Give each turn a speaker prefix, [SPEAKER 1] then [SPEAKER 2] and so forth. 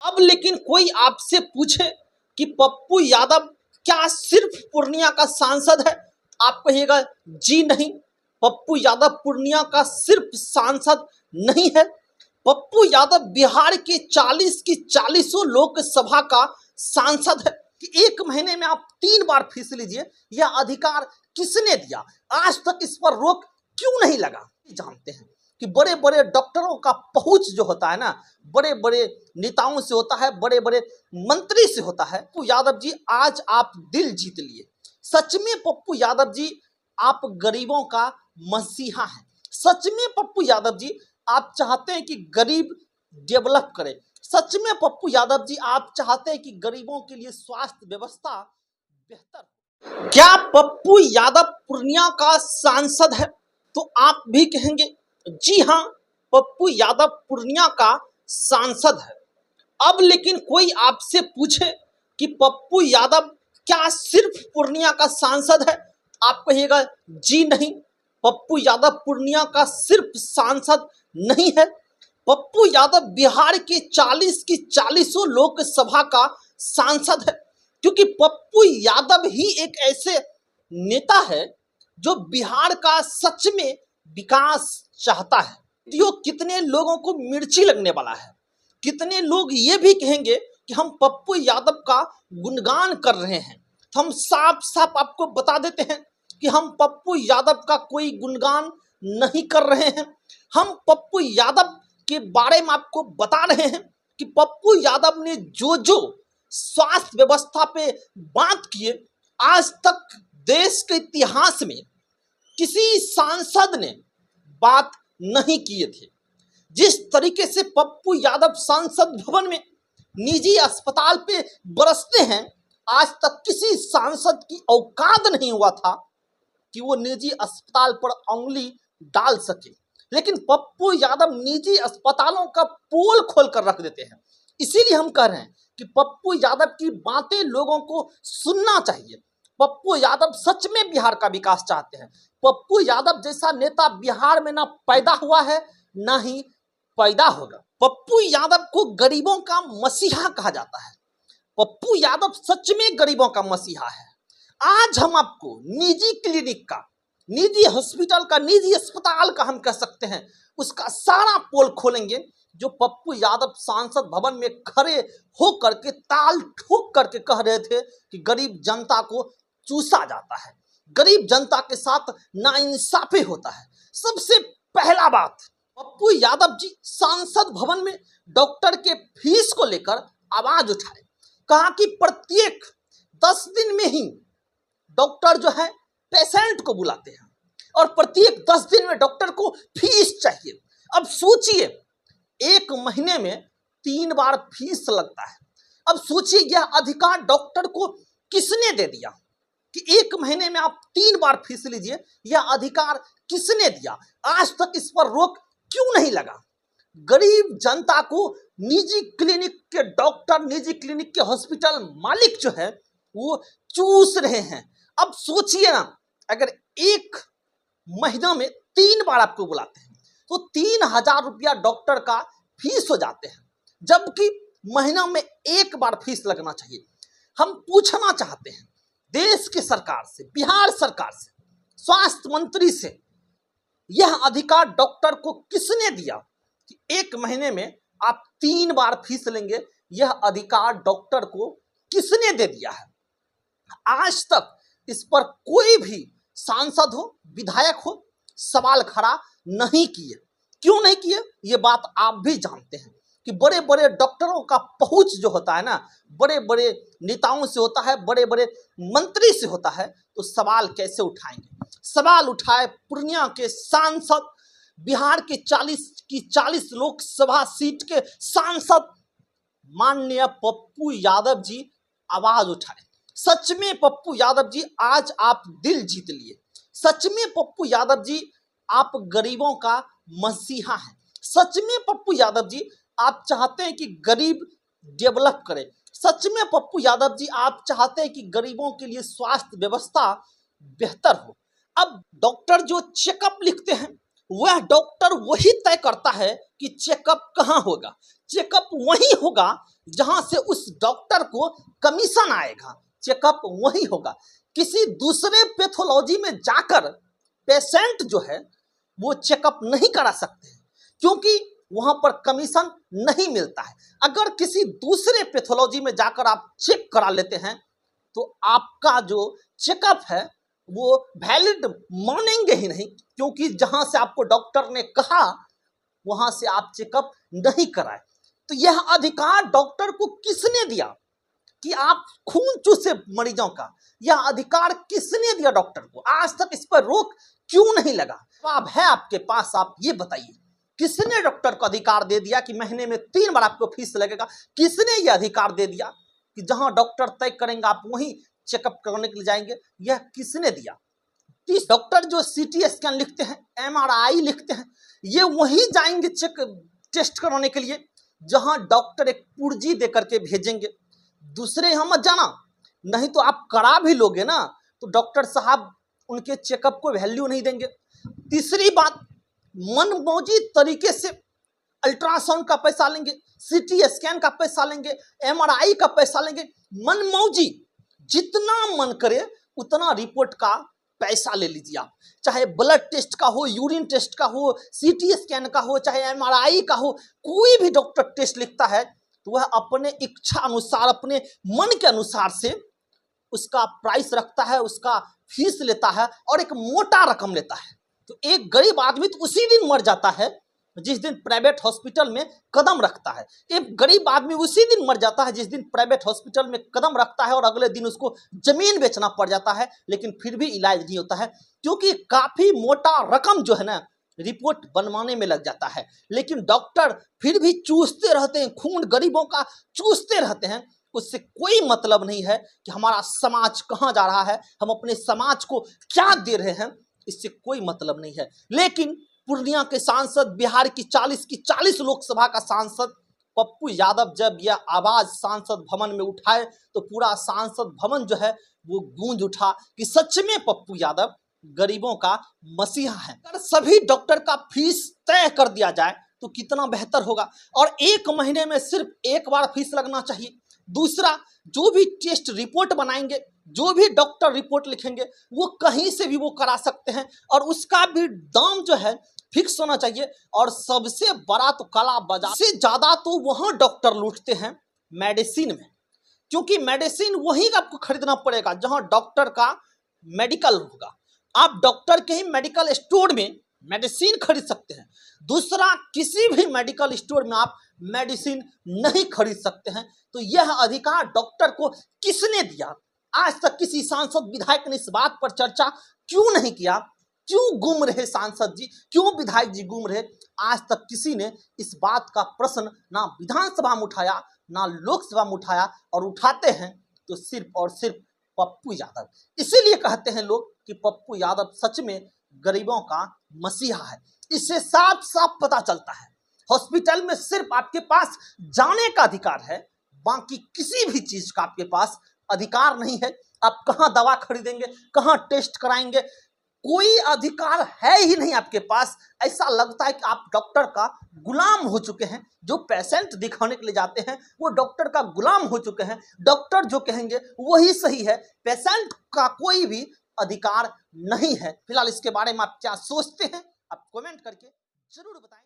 [SPEAKER 1] अब लेकिन कोई आपसे पूछे कि पप्पू यादव क्या सिर्फ पूर्णिया का सांसद है, आप कहिएगा जी नहीं, पप्पू यादव पूर्णिया का सिर्फ सांसद नहीं है। पप्पू यादव बिहार के 40 की 40 लोकसभा का सांसद है। कि एक महीने में आप 3 बार फीस लीजिए, यह अधिकार किसने दिया? आज तक इस पर रोक क्यों नहीं लगा? जानते हैं कि बड़े बड़े डॉक्टरों का पहुंच जो होता है ना, बड़े बड़े नेताओं से होता है, बड़े बड़े मंत्री से होता है। पप्पू यादव जी, आज आप दिल जीत लिए। सच में पप्पू यादव जी, आप गरीबों का मसीहा हैं। सच में पप्पू यादव जी, आप चाहते हैं कि गरीब डेवलप करे। सच में पप्पू यादव जी, आप चाहते हैं कि गरीबों के लिए स्वास्थ्य व्यवस्था बेहतर। क्या पप्पू यादव पूर्णिया का सांसद है? तो आप भी कहेंगे जी हाँ, पप्पू यादव पूर्णिया का सांसद है। अब लेकिन कोई आपसे पूछे कि पप्पू यादव क्या सिर्फ पूर्णिया का सांसद है, आप कहिएगा जी नहीं, पप्पू यादव पूर्णिया का सिर्फ सांसद नहीं है। पप्पू यादव बिहार के 40 की 40 लोकसभा का सांसद है। क्योंकि पप्पू यादव ही एक ऐसे नेता है जो बिहार का सच में विकास चाहता है। यो कितने लोगों को मिर्ची लगने वाला है, कितने लोग ये भी कहेंगे कि हम पप्पू यादव का गुणगान कर रहे हैं। तो हम साफ साफ आपको बता देते हैं कि हम पप्पू यादव का कोई गुणगान नहीं कर रहे हैं। हम पप्पू यादव के बारे में आपको बता रहे हैं कि पप्पू यादव ने जो जो स्वास्थ्य व्यवस्था पे बात किए, आज तक देश के इतिहास में किसी सांसद ने बात नहीं किए थे। जिस तरीके से पप्पू यादव संसद भवन में निजी अस्पताल पे बरसते हैं, आज तक किसी सांसद की औकात नहीं हुआ था कि वो निजी अस्पताल पर उंगली डाल सके। लेकिन पप्पू यादव निजी अस्पतालों का पोल खोल कर रख देते हैं। इसीलिए हम कह रहे हैं कि पप्पू यादव की बातें लोगों को सुनना चाहिए। पप्पू यादव सच में बिहार का विकास चाहते हैं। पप्पू यादव जैसा नेता बिहार में ना पैदा हुआ है, ना ही पैदा होगा। पप्पू यादव को गरीबों का मसीहा कहा जाता है। पप्पू यादव सच में गरीबों का मसीहा है। आज हम आपको निजी क्लिनिक का, निजी हॉस्पिटल का, निजी अस्पताल का हम कह सकते हैं, उसका सारा पोल खोलेंगे जो पप्पू यादव सांसद भवन में खड़े हो करके ताल ठोक करके कह रहे थे कि गरीब जनता को चूसा जाता है, गरीब जनता के साथ नाइंसाफी होता है। सबसे पहला बात, पप्पू यादव जी सांसद भवन में डॉक्टर के फीस को लेकर आवाज उठाए। कहा कि प्रत्येक 10 दिन में ही डॉक्टर जो है पेशेंट को बुलाते हैं और प्रत्येक 10 दिन में डॉक्टर को फीस चाहिए। अब सोचिए, एक महीने में 3 बार फीस लगता है। अब सोचिए, यह अधिकार डॉक्टर को किसने दे दिया कि एक महीने में आप 3 बार फीस लीजिए? यह अधिकार किसने दिया? आज तक इस पर रोक क्यों नहीं लगा? गरीब जनता को निजी क्लिनिक के डॉक्टर, निजी क्लिनिक के हॉस्पिटल मालिक जो है वो चूस रहे हैं। अब सोचिए ना, अगर एक महीना में 3 बार आपको बुलाते हैं तो 3000 रुपया डॉक्टर का फीस हो जाते हैं, जबकि महीना में 1 बार फीस लगना चाहिए। हम पूछना चाहते हैं देश की सरकार से, बिहार सरकार से, स्वास्थ्य मंत्री से, यह अधिकार डॉक्टर को किसने दिया कि एक महीने में आप 3 बार फीस लेंगे? यह अधिकार डॉक्टर को किसने दे दिया है? आज तक इस पर कोई भी सांसद हो, विधायक हो, सवाल खड़ा नहीं किए। क्यों नहीं किए? ये बात आप भी जानते हैं कि बड़े बड़े डॉक्टरों का पहुंच जो होता है ना, बड़े बड़े नेताओं से होता है, बड़े बड़े मंत्री से होता है, तो सवाल कैसे उठाएंगे? सवाल उठाए पूर्णिया के सांसद, बिहार के 40 की 40 लोकसभा सीट के सांसद माननीय पप्पू यादव जी आवाज उठाए। सच में पप्पू यादव जी, आज आप दिल जीत लिए। सच में पप्पू यादव जी, आप गरीबों का मसीहा हैं। सच में पप्पू यादव जी, आप चाहते हैं कि गरीब डेवलप करे। सच में पप्पू यादव जी, आप चाहते हैं कि गरीबों के लिए स्वास्थ्य व्यवस्था बेहतर हो। अब डॉक्टर जो चेकअप लिखते हैं, वह डॉक्टर वही तय करता है कि चेकअप कहाँ होगा। चेकअप वही होगा जहां से उस डॉक्टर को कमीशन आएगा, चेकअप वही होगा। किसी दूसरे पैथोलॉजी में जाकर पेशेंट जो है वो चेकअप नहीं करा सकते हैं, क्योंकि वहां पर कमीशन नहीं मिलता है। अगर किसी दूसरे पैथोलॉजी में जाकर आप चेक करा लेते हैं तो आपका जो चेकअप है वो वैलिड मानेंगे ही नहीं, क्योंकि जहां से आपको डॉक्टर ने कहा वहां से आप चेकअप नहीं कराए। तो यह अधिकार डॉक्टर को किसने दिया कि आप खून चूसे मरीजों का? यह अधिकार किसने दिया डॉक्टर को? आज तक इस पर रोक क्यों नहीं लगा? अब है आपके पास, आप ये बताइए, किसने डॉक्टर को अधिकार दे दिया कि महीने में 3 बार आपको फीस लगेगा? किसने यह अधिकार दे दिया कि जहां डॉक्टर तय करेंगे आप वहीं चेकअप करने के लिए जाएंगे? यह किसने दिया? डॉक्टर जो सीटी स्कैन लिखते हैं, एमआरआई लिखते हैं, ये वहीं जाएंगे टेस्ट कराने के लिए जहां डॉक्टर एक पुर्जी दे करके भेजेंगे। दूसरे यहाँ मत जाना, नहीं तो आप करा भी लोगे ना तो डॉक्टर साहब उनके चेकअप को वैल्यू नहीं देंगे। तीसरी बात, मनमौजी तरीके से अल्ट्रासाउंड का पैसा लेंगे, सीटी स्कैन का पैसा लेंगे, एमआरआई का पैसा लेंगे। मनमौजी, जितना मन करे उतना रिपोर्ट का पैसा ले लीजिए आप, चाहे ब्लड टेस्ट का हो, यूरिन टेस्ट का हो, सीटी स्कैन का हो, चाहे एमआरआई का हो। कोई भी डॉक्टर टेस्ट लिखता है तो वह अपने इच्छा अनुसार, अपने मन के अनुसार से उसका प्राइस रखता है, उसका फीस लेता है और एक मोटा रकम लेता है। तो एक गरीब आदमी तो उसी दिन मर जाता है जिस दिन प्राइवेट हॉस्पिटल में कदम रखता है। एक गरीब आदमी उसी दिन मर जाता है जिस दिन प्राइवेट हॉस्पिटल में कदम रखता है और अगले दिन उसको जमीन बेचना पड़ जाता है, लेकिन फिर भी इलाज नहीं होता है, क्योंकि काफी मोटा रकम जो है ना रिपोर्ट बनवाने में लग जाता है। लेकिन डॉक्टर फिर भी चूसते रहते हैं, खून गरीबों का चूसते रहते हैं। उससे कोई मतलब नहीं है कि हमारा समाज कहाँ जा रहा है, हम अपने समाज को क्या दे रहे हैं, इससे कोई मतलब नहीं है। लेकिन पूर्णिया के सांसद, बिहार की 40 लोकसभा का सांसद पप्पू यादव जब यह आवाज सांसद भवन में उठाए तो पूरा सांसद भवन जो है वो गूंज उठा कि सच में पप्पू यादव गरीबों का मसीहा है। अगर सभी डॉक्टर का फीस तय कर दिया जाए तो कितना बेहतर होगा, और 1 महीने में सिर्फ 1 बार फीस लगना चाहिए। दूसरा, जो भी टेस्ट रिपोर्ट बनाएंगे, जो भी डॉक्टर रिपोर्ट लिखेंगे, वो कहीं से भी वो करा सकते हैं और उसका भी दाम जो है फिक्स होना चाहिए। और सबसे बड़ा तो काला बाजार से ज्यादा तो वहां डॉक्टर लूटते हैं मेडिसिन में, क्योंकि मेडिसिन वहीं आपको खरीदना पड़ेगा जहां डॉक्टर का मेडिकल होगा। आप डॉक्टर के ही मेडिकल स्टोर में मेडिसिन खरीद सकते हैं। दूसरा, किसी भी मेडिकल स्टोर में आप मेडिसिन नहीं खरीद सकते हैं। तो यह अधिकार डॉक्टर को किसने दिया? आज तक किसी सांसद, विधायक ने इस बात पर चर्चा क्यों नहीं किया? क्यों गुम रहे सांसद जी, क्यों विधायक जी गुम रहे? आज तक किसी ने इस बात का प्रश्न ना विधानसभा में उठाया, ना लोकसभा में उठाया, और उठाते हैं तो सिर्फ और सिर्फ पप्पू यादव। इसीलिए कहते हैं लोग कि पप्पू यादव सच में गरीबों का मसीहा है। इससे साफ साफ पता चलता है हॉस्पिटल में सिर्फ आपके पास जाने का अधिकार है, बाकी किसी भी चीज का आपके पास अधिकार नहीं है। आप कहां दवा खरीदेंगे, कहां टेस्ट कराएंगे, कोई अधिकार है ही नहीं आपके पास। ऐसा लगता है कि आप डॉक्टर का गुलाम हो चुके हैं। जो पेशेंट दिखाने के लिए जाते हैं वो डॉक्टर का गुलाम हो चुके हैं। डॉक्टर जो कहेंगे वही सही है, पेशेंट का कोई भी अधिकार नहीं है। फिलहाल इसके बारे में आप क्या सोचते हैं, आप कमेंट करके जरूर बताएं।